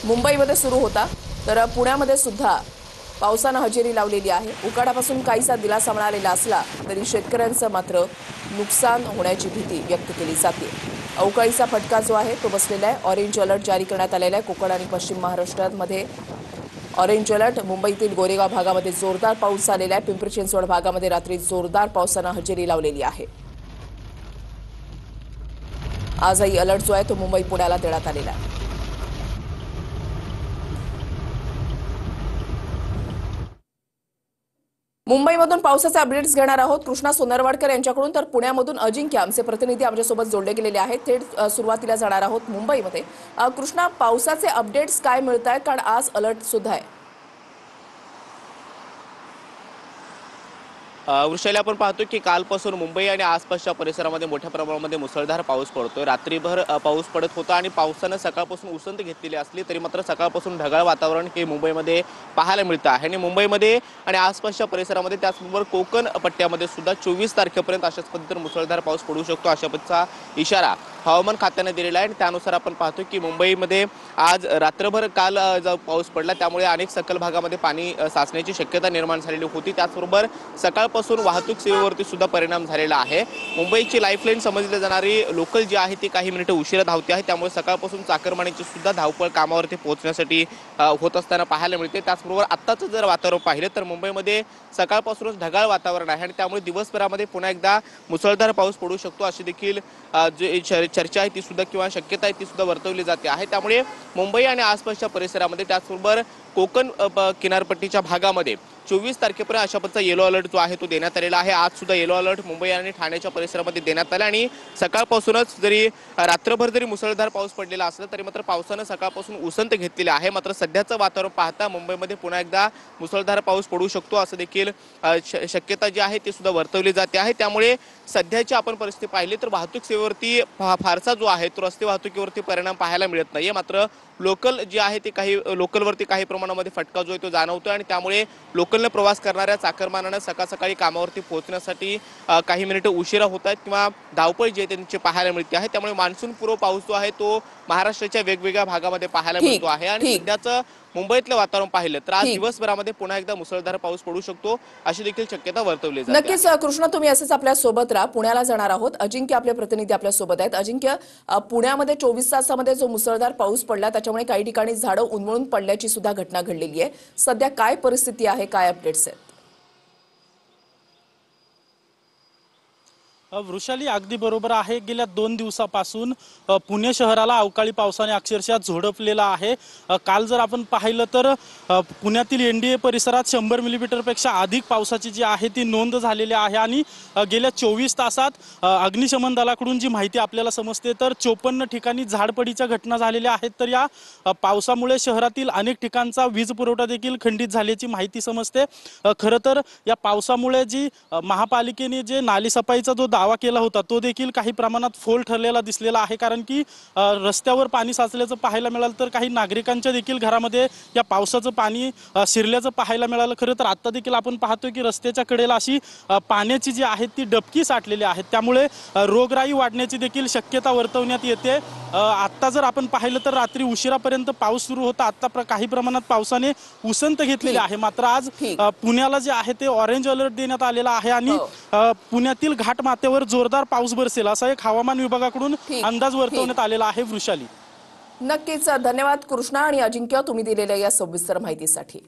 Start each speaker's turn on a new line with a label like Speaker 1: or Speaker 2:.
Speaker 1: मुंबईमध्ये सुरू होता, तर पुण्यामध्ये सुद्धा पावसानं हजेरी लावलेली आहे। उकाडापासून काहीसा दिलासा मिळालेला असला तरी शेतकऱ्यांचं मात्र नुकसान होण्याची भीती व्यक्त केली जाते। अवकाळीचा फटका जो आहे तो बसलेला आहे। ऑरेंज अलर्ट जारी करण्यात आलेला आहे। कोकण आणि पश्चिम महाराष्ट्रामध्ये ऑरेंज अलर्ट। मुंबईतील गोरेगाव भागामध्ये जोरदार पाऊस झालेला आहे। पिंपरी चिंचवड भागामध्ये रात्री जोरदार पावसानं हजेरी लावलेली आहे। आजही अलर्ट जो आहे तो मुंबई पुण्याला देण्यात आलेला आहे। मुंबईमधून पावसाचे अपडेट्स घेणार आहोत कृष्णा सोनरवाडकर यांच्याकडून। तर पुण्यामधून अजिंक्य आमचे प्रतिनिधी आमच्यासोबत जोडले गेलेले आहेत। थेट सुरुवातीला जाणार आहोत मुंबईमध्ये। कृष्णा, पावसाचे अपडेट्स काय मिळत आहेत, कारण आज अलर्ट सुद्धा आहे?
Speaker 2: वृषाली, आपण पाहतो की कालपासून मुंबई आणि आसपासच्या परिसरामध्ये मोठ्या प्रमाणामध्ये मुसळधार पाऊस पडतोय। रात्रीभर पाऊस पडत होता आणि पावसानं सकाळपासून उसंत घेतलेली असली तरी मात्र सकाळपासून ढगाळ वातावरण हे मुंबईमध्ये पाहायला मिळतं आहे। आणि मुंबईमध्ये आणि आसपासच्या परिसरामध्ये त्याचबरोबर कोकण पट्ट्यामध्ये सुद्धा 24 तारखेपर्यंत अशाच पद्धतीने मुसळधार पाऊस पडू शकतो अशा पद्धतीचा इशारा हवामान खात्याने दिलेला आहे। आणि त्यानुसार आपण पाहतो की मुंबईमध्ये आज रात्रभर काल जो पाऊस पडला त्यामुळे अनेक सखल भागामध्ये पाणी साचण्याची शक्यता निर्माण झालेली होती। त्याचबरोबर सकाळपासून वाहतूक सेवेवरती सुद्धा परिणाम झालेला आहे। मुंबईची लाईफलाईन समजली जाणारी लोकल जी आहे ती काही मिनिटं उशिरा धावते आहे, त्यामुळे सकाळपासून चाकरमान्यांची सुद्धा धावपळ कामावरती पोहोचण्यासाठी होत असताना पाहायला मिळते। त्याचबरोबर आत्ताचं जर वातावरण पाहिलं तर मुंबईमध्ये सकाळपासूनच ढगाळ वातावरण आहे आणि त्यामुळे दिवसभरामध्ये पुन्हा एकदा मुसळधार पाऊस पडू शकतो अशी देखील चर्चा आहे ती सुद्धा किंवा शक्यता आहे ती सुद्धा वर्तवली जाते आहे। त्यामुळे मुंबई आणि आसपासच्या परिसरामध्ये त्याचबरोबर कोकण किनारपट्टीच्या भागामध्ये 24 तारखेपर्यंत अशा पद्धतीचा येलो अलर्ट जो आहे तो देण्यात आलेला आहे। आज सुद्धा येलो अलर्ट मुंबई आणि ठाण्याच्या परिसरामध्ये देण्यात आला आणि सकाळपासूनच जरी रात्रभर जरी मुसळधार पाऊस पडलेला असला तरी मात्र पावसानं सकाळपासून उसंत घेतलेली आहे। मात्र सध्याचं वातावरण पाहता मुंबईमध्ये पुन्हा एकदा मुसळधार पाऊस पडू शकतो असं देखील शक्यता जी आहे ती सुद्धा वर्तवली जाते आहे। त्यामुळे सध्याची आपण परिस्थिती पाहिली तर वाहतूक सेवेवरती फारसा जो आहे तो रस्ते वाहतुकीवरती परिणाम पाहायला मिळत नाहीये। मात्र लोकल जी आहे ती काही लोकलवरती काही प्रमाणामध्ये फटका जो आहे तो जाणवतोय आणि त्यामुळे लोकलने प्रवास करणाऱ्या चाकरमानांना सकाळ सकाळी कामावरती पोहोचण्यासाठी काही मिनिटं उशिरा होत आहेत किंवा धावपळ जी आहे त्यांची पाहायला मिळते आहे। त्यामुळे मान्सून पूर्व पाऊस जो आहे तो महाराष्ट्राच्या वेगवेगळ्या भागामध्ये पाहायला मिळतो आहे आणि सध्याचं मुंबईतलं वातावरण पाहिलं तर आज दिवसभरामध्ये पुन्हा एकदा मुसळधार पाऊस पडू शकतो अशी देखील शक्यता वर्तवली जाते।
Speaker 1: नक्कीच कृष्णा, तुम्ही असंच आपल्या सोबत राहा। पुण्याला जाणार आहोत। अजिंक्य आपले प्रतिनिधी आपल्या सोबत आहेत। अजिंक्य, पुण्यामध्ये 24 तासामध्ये जो मुसळधार पाऊस पडला त्याच्यामुळे काही ठिकाणी झाडं उन्मळून पडल्याची सुद्धा घटना घडलेली आहे। सध्या काय परिस्थिती आहे, काय अपडेट्स आहेत?
Speaker 3: वृषाली, अगदी बरोबर आहे। गेल्या 2 दिवसापासून पुणे शहराला अवकाळी पावसाने अक्षरशः झोडपलेला आहे। काल जर आपण पाहिलं तर पुण्यातील एनडीए परिसरात 100 मिलीमीटरपेक्षा अधिक पावसाची जी आहे ती नोंद झालेली आहे आणि गेल्या 24 तासात अग्निशमन दलाकडून जी माहिती आपल्याला समजते तर 54 ठिकाणी झाडपडीच्या घटना झालेल्या आहेत। तर या पावसामुळे शहरातील अनेक ठिकाणचा वीज पुरवठा देखील खंडित झाल्याची माहिती समजते। खरं तर या पावसामुळे जी महापालिकेने जे नालीसफाईचा जो दावा केला होता तो देखील काही प्रमाणात फोल ठरलेला दिसलेला आहे, कारण की रस्त्यावर पाणी साचल्याचं पाहायला मिळालं तर काही नागरिकांच्या देखील घरामध्ये या पावसाचं पाणी शिरल्याचं पाहायला मिळालं। खरं तर आता देखील आपण पाहतोय की रस्त्याच्या कडेला अशी पाण्याची जी आहे ती डबकी साठलेली आहे, त्यामुळे रोगराई वाढण्याची देखील शक्यता वर्तवण्यात येते। आत्ता जर आपण पाहिलं तर रात्री उशिरापर्यंत पाऊस सुरू होता। आता काही प्रमाणात पावसाने उसंत घेतलेली आहे। मात्र आज पुण्याला जे आहे ते ऑरेंज अलर्ट देण्यात आलेला आहे आणि पुण्यातील घाट माथ्यावर जोरदार पाऊस बरसेल असा एक हवामान विभागाकडून अंदाज वर्तवण्यात आलेला आहे। वृषाली,
Speaker 1: नक्कीच धन्यवाद कृष्णा आणि अजिंक्य, तुम्ही दिलेल्या या सविस्तर माहितीसाठी।